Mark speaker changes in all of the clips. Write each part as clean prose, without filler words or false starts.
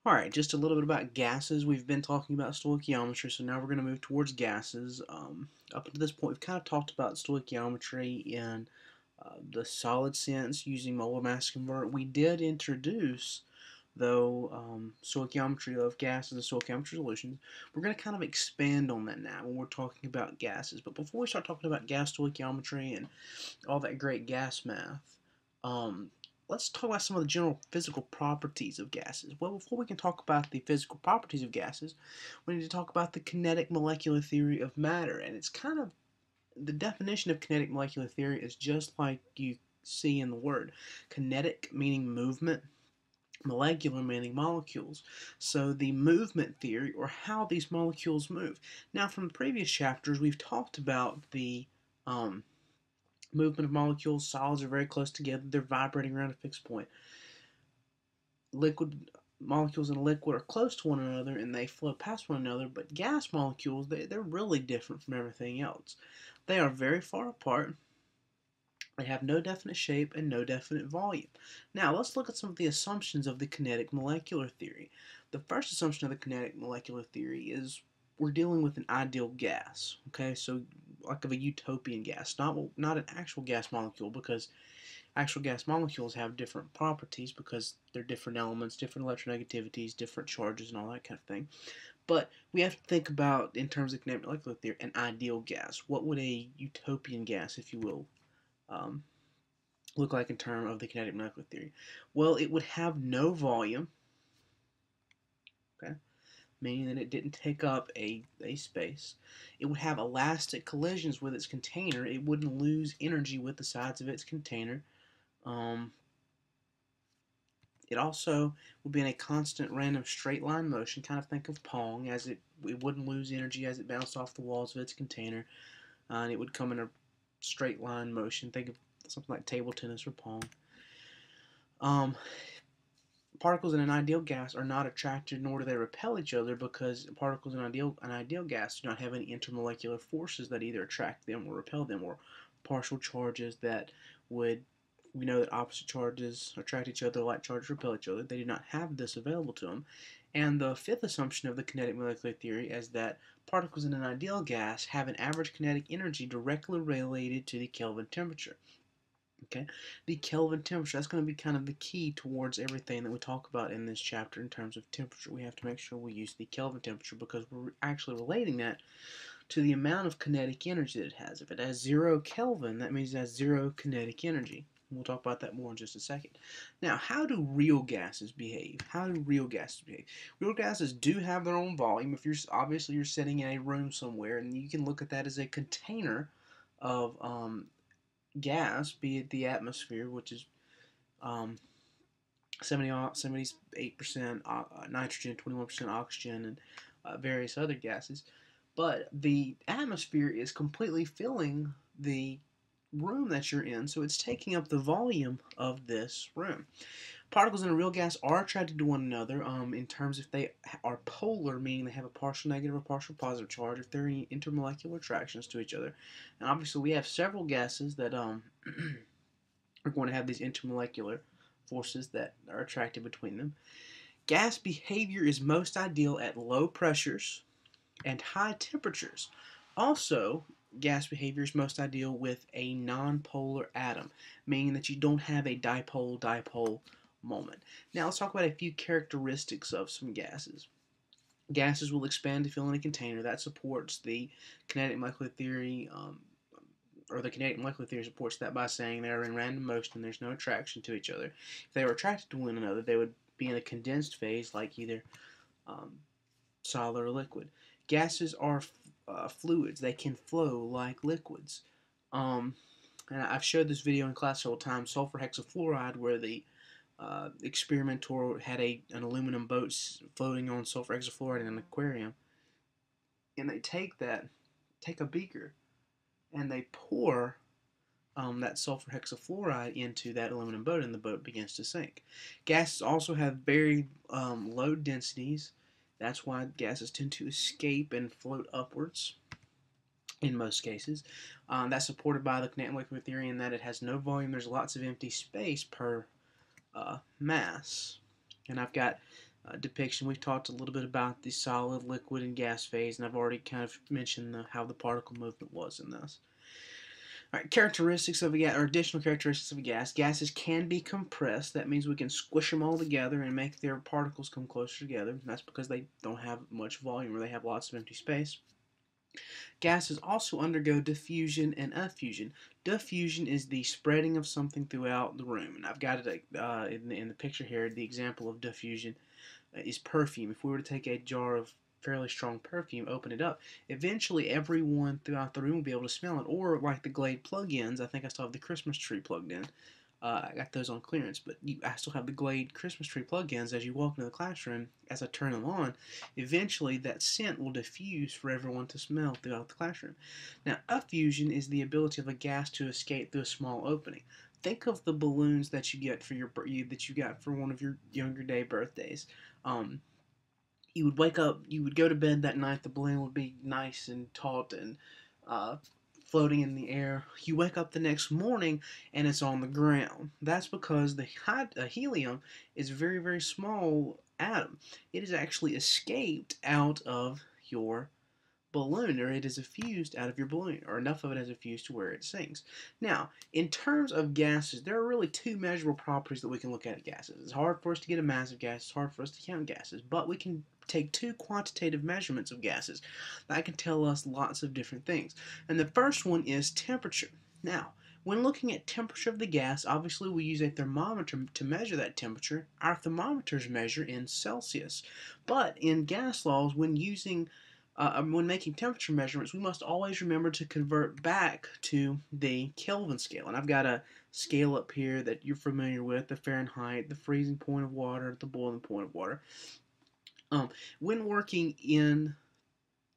Speaker 1: Alright, just a little bit about gases. We've been talking about stoichiometry, so now we're going to move towards gases. Up until this point, we've kind of talked about stoichiometry in the solid sense using molar mass convert. We did introduce, though, stoichiometry of gases and stoichiometry solutions. We're going to kind of expand on that now when we're talking about gases. But before we start talking about gas stoichiometry and all that great gas math, um, let's talk about some of the general physical properties of gases. Well, before we can talk about the physical properties of gases, we need to talk about the kinetic molecular theory of matter. And it's kind of the definition of kinetic molecular theory is just like you see in the word. Kinetic meaning movement, molecular meaning molecules. So the movement theory, or how these molecules move. Now, from the previous chapters, we've talked about the um, movement of molecules. Solids are very close together. They're vibrating around a fixed point. Liquid molecules in a liquid are close to one another and they flow past one another, but gas molecules, they're really different from everything else. They are very far apart. They have no definite shape and no definite volume. Now, let's look at some of the assumptions of the kinetic molecular theory. The first assumption of the kinetic molecular theory is we're dealing with an ideal gas. Okay, so like of a utopian gas, not an actual gas molecule, because actual gas molecules have different properties because they're different elements, different electronegativities, different charges, and all that kind of thing. But we have to think about, in terms of kinetic molecular theory, an ideal gas. What would a utopian gas, if you will, um, look like in terms of the kinetic molecular theory? Well, it would have no volume, okay, meaning that it didn't take up a space. It would have elastic collisions with its container. It wouldn't lose energy with the sides of its container. Um, It also would be in a constant random straight line motion. Kind of think of Pong, as it wouldn't lose energy as it bounced off the walls of its container, and it would come in a straight line motion. Think of something like table tennis or Pong. Um, Particles in an ideal gas are not attracted nor do they repel each other, because particles in an ideal gas do not have any intermolecular forces that either attract them or repel them, or partial charges that would, we know that opposite charges attract each other, like charges repel each other. They do not have this available to them. And the fifth assumption of the kinetic molecular theory is that particles in an ideal gas have an average kinetic energy directly related to the Kelvin temperature. Okay, the Kelvin temperature, that's going to be kind of the key towards everything that we talk about in this chapter in terms of temperature. We have to make sure we use the Kelvin temperature because we're actually relating that to the amount of kinetic energy that it has. If it has 0 Kelvin, that means it has 0 kinetic energy. We'll talk about that more in just a second. Now, how do real gases behave? How do real gases behave? Real gases do have their own volume. If you're obviously you're sitting in a room somewhere, and you can look at that as a container of gas, be it the atmosphere, which is um, 78% nitrogen, 21% oxygen, and various other gases. But the atmosphere is completely filling the room that you're in, so it's taking up the volume of this room. Particles in a real gas are attracted to one another in terms if they are polar, meaning they have a partial negative or partial positive charge, if they're in intermolecular attractions to each other. And obviously we have several gases that are going to have these intermolecular forces that are attracted between them. Gas behavior is most ideal at low pressures and high temperatures. Also, gas behavior is most ideal with a nonpolar atom, meaning that you don't have a dipole-dipole moment. Now let's talk about a few characteristics of some gases. Gases will expand to fill in a container. That supports the kinetic molecular theory, or the kinetic molecular theory supports that by saying they are in random motion and there's no attraction to each other. If they were attracted to one another, they would be in a condensed phase, like either um, solid or liquid. Gases are fluids. They can flow like liquids. Um, and I've showed this video in class several times, sulfur hexafluoride, where the experimenter had an aluminum boat floating on sulfur hexafluoride in an aquarium. And they take a beaker, and they pour that sulfur hexafluoride into that aluminum boat, and the boat begins to sink. Gases also have very low densities. That's why gases tend to escape and float upwards in most cases. That's supported by the kinetic molecular theory in that it has no volume. There's lots of empty space per mass. And I've got depiction. We've talked a little bit about the solid, liquid, and gas phase, and I've already kind of mentioned how the particle movement was in this. All right, characteristics of a gas, or additional characteristics of a gas. Gases can be compressed. That means we can squish them all together and make their particles come closer together. That's because they don't have much volume, or they have lots of empty space. Gases also undergo diffusion and effusion. Diffusion is the spreading of something throughout the room, and I've got it in the picture here. The example of diffusion is perfume. If we were to take a jar of fairly strong perfume, open it up, eventually everyone throughout the room will be able to smell it. Or like the Glade plug-ins, I think I still have the Christmas tree plugged in. I got those on clearance, but I still have the Glade Christmas tree plug-ins. As you walk into the classroom, as I turn them on, eventually that scent will diffuse for everyone to smell throughout the classroom. Now, effusion is the ability of a gas to escape through a small opening. Think of the balloons that you get for that you got for one of your younger day birthdays. Um, you would wake up, you would go to bed that night, the balloon would be nice and taut and uh, floating in the air. You wake up the next morning and it's on the ground. That's because the helium is a very, very small atom. It has actually escaped out of your balloon, or it is effused out of your balloon, or enough of it has effused to where it sinks. Now, in terms of gases, there are really two measurable properties that we can look at gases. It's hard for us to get a mass of gas, it's hard for us to count gases, but we can take two quantitative measurements of gases that can tell us lots of different things. And the first one is temperature. Now, when looking at temperature of the gas, obviously we use a thermometer to measure that temperature. Our thermometers measure in Celsius. But in gas laws, when making temperature measurements, we must always remember to convert back to the Kelvin scale. And I've got a scale up here that you're familiar with, the Fahrenheit, the freezing point of water, the boiling point of water. When working in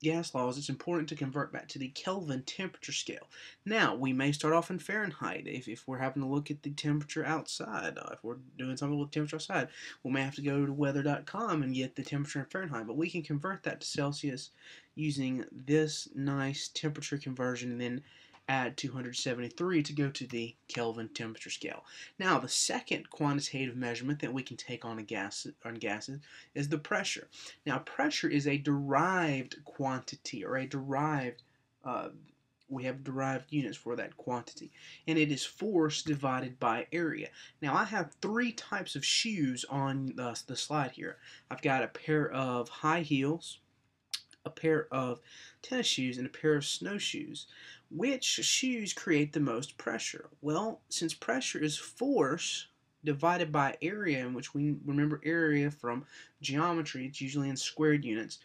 Speaker 1: gas laws, it's important to convert back to the Kelvin temperature scale. Now, we may start off in Fahrenheit if we're having to look at the temperature outside. If we're doing something with temperature outside, we may have to go to weather.com and get the temperature in Fahrenheit. But we can convert that to Celsius using this nice temperature conversion and then add 273 to go to the Kelvin temperature scale. Now, the second quantitative measurement that we can take on gases is the pressure. Now, pressure is a derived quantity, or a derived, we have derived units for that quantity, and it is force divided by area. Now, I have three types of shoes on the slide here. I've got a pair of high heels, a pair of tennis shoes, and a pair of snowshoes. Which shoes create the most pressure? Well, since pressure is force divided by area, in which we remember area from geometry, it's usually in squared units.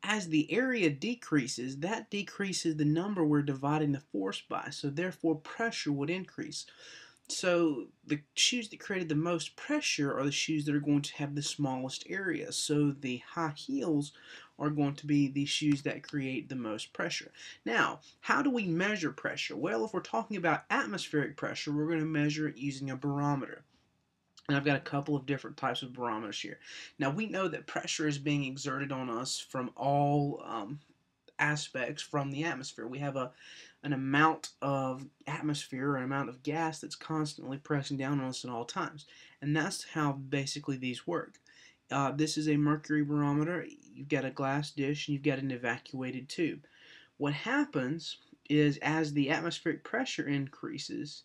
Speaker 1: As the area decreases, that decreases the number we're dividing the force by, so therefore pressure would increase. So the shoes that created the most pressure are the shoes that are going to have the smallest area. So the high heels are going to be the shoes that create the most pressure. Now, how do we measure pressure? Well, if we're talking about atmospheric pressure, we're going to measure it using a barometer. And I've got a couple of different types of barometers here. Now, we know that pressure is being exerted on us from all aspects from the atmosphere. We have an amount of atmosphere, or an amount of gas that's constantly pressing down on us at all times. And that's how basically these work. This is a mercury barometer. You've got a glass dish and you've got an evacuated tube. What happens is, as the atmospheric pressure increases,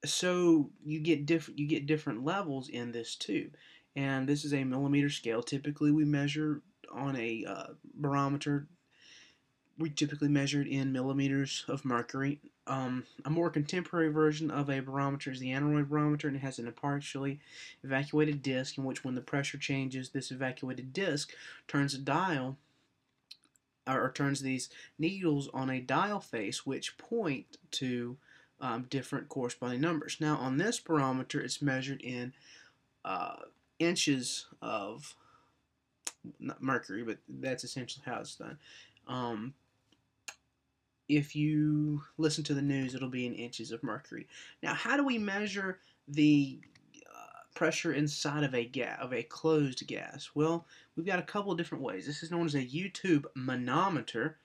Speaker 1: so you get different levels in this tube. And this is a millimeter scale. Typically we measure on a barometer, we typically measure it in millimeters of mercury. A more contemporary version of a barometer is the aneroid barometer, and it has an partially evacuated disc, in which when the pressure changes, this evacuated disc turns a dial, or turns these needles on a dial face, which point to different corresponding numbers. Now, on this barometer, it's measured in inches of mercury, but that's essentially how it's done. If you listen to the news, it'll be in inches of mercury. Now, how do we measure the pressure inside of a closed gas? Well, we've got a couple of different ways. This is known as a U-tube manometer.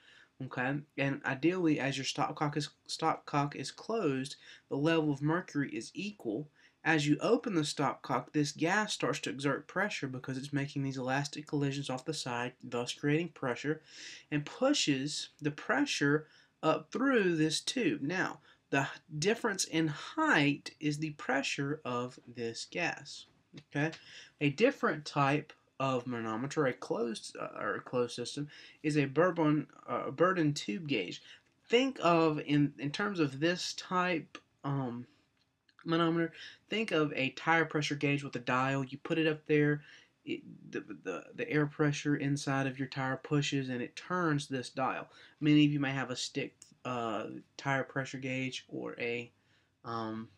Speaker 1: Okay, and ideally, as your stopcock is closed, the level of mercury is equal. As you open the stopcock, this gas starts to exert pressure because it's making these elastic collisions off the side, thus creating pressure, and pushes the pressure up through this tube. Now, the difference in height is the pressure of this gas. Okay, a different type of manometer, a closed system, is a Burden tube gauge. Think of in terms of this type manometer. Think of a tire pressure gauge with a dial. You put it up there. The air pressure inside of your tire pushes and it turns this dial. Many of you may have a stick tire pressure gauge or um,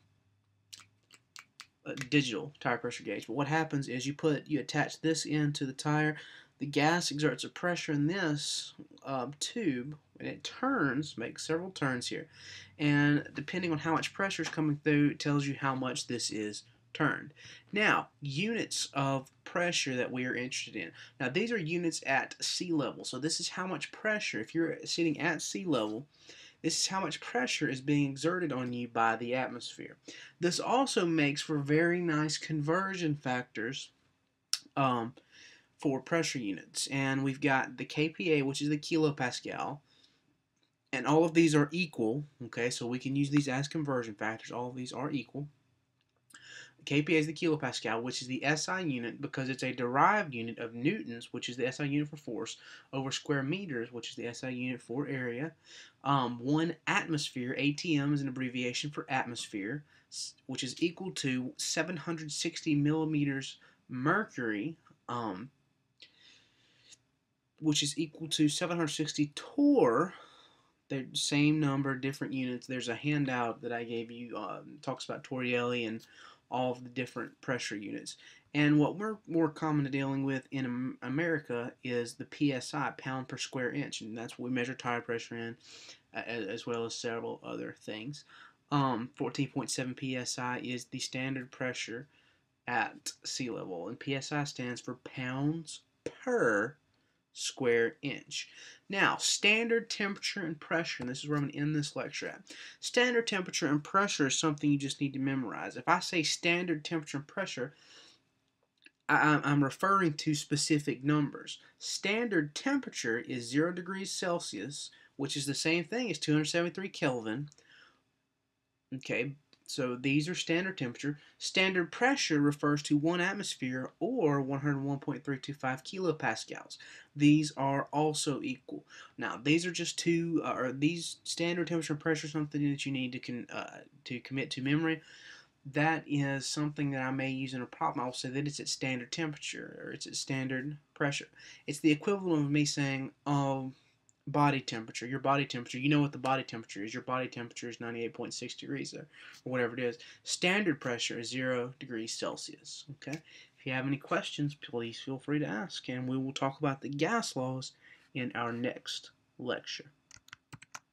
Speaker 1: a digital tire pressure gauge. But what happens is you attach this into the tire. The gas exerts a pressure in this tube, and it turns, makes several turns here. And depending on how much pressure is coming through, it tells you how much this is turned. Now, units of pressure that we are interested in. Now, these are units at sea level. So this is how much pressure, if you're sitting at sea level, this is how much pressure is being exerted on you by the atmosphere. This also makes for very nice conversion factors for pressure units. And we've got the kPa, which is the kilopascal, and all of these are equal. Okay, so we can use these as conversion factors. All of these are equal. kPa is the kilopascal, which is the SI unit because it's a derived unit of newtons, which is the SI unit for force, over square meters, which is the SI unit for area. 1 atmosphere, ATM, is an abbreviation for atmosphere, which is equal to 760 millimeters mercury, which is equal to 760 torr. They're same number, different units. There's a handout that I gave you, talks about Torrielli and all of the different pressure units. And what we're more common to dealing with in America is the PSI, pound per square inch, and that's what we measure tire pressure in, as well as several other things. 14.7 PSI is the standard pressure at sea level, and PSI stands for pounds per square inch. Now, standard temperature and pressure, and this is where I'm going to end this lecture at. Standard temperature and pressure is something you just need to memorize. If I say standard temperature and pressure, I'm referring to specific numbers. Standard temperature is 0 degrees Celsius, which is the same thing as 273 Kelvin. Okay, so these are standard temperature. Standard pressure refers to 1 atmosphere or 101.325 kilopascals. These are also equal. Now, these are just two, these standard temperature and pressure, something that you need to commit to memory. That is something that I may use in a problem. I'll say that it's at standard temperature or it's at standard pressure. It's the equivalent of me saying, body temperature, your body temperature. You know what the body temperature is. Your body temperature is 98.6 degrees or whatever it is. Standard pressure is 0 degrees Celsius. Okay. If you have any questions, please feel free to ask, and we will talk about the gas laws in our next lecture.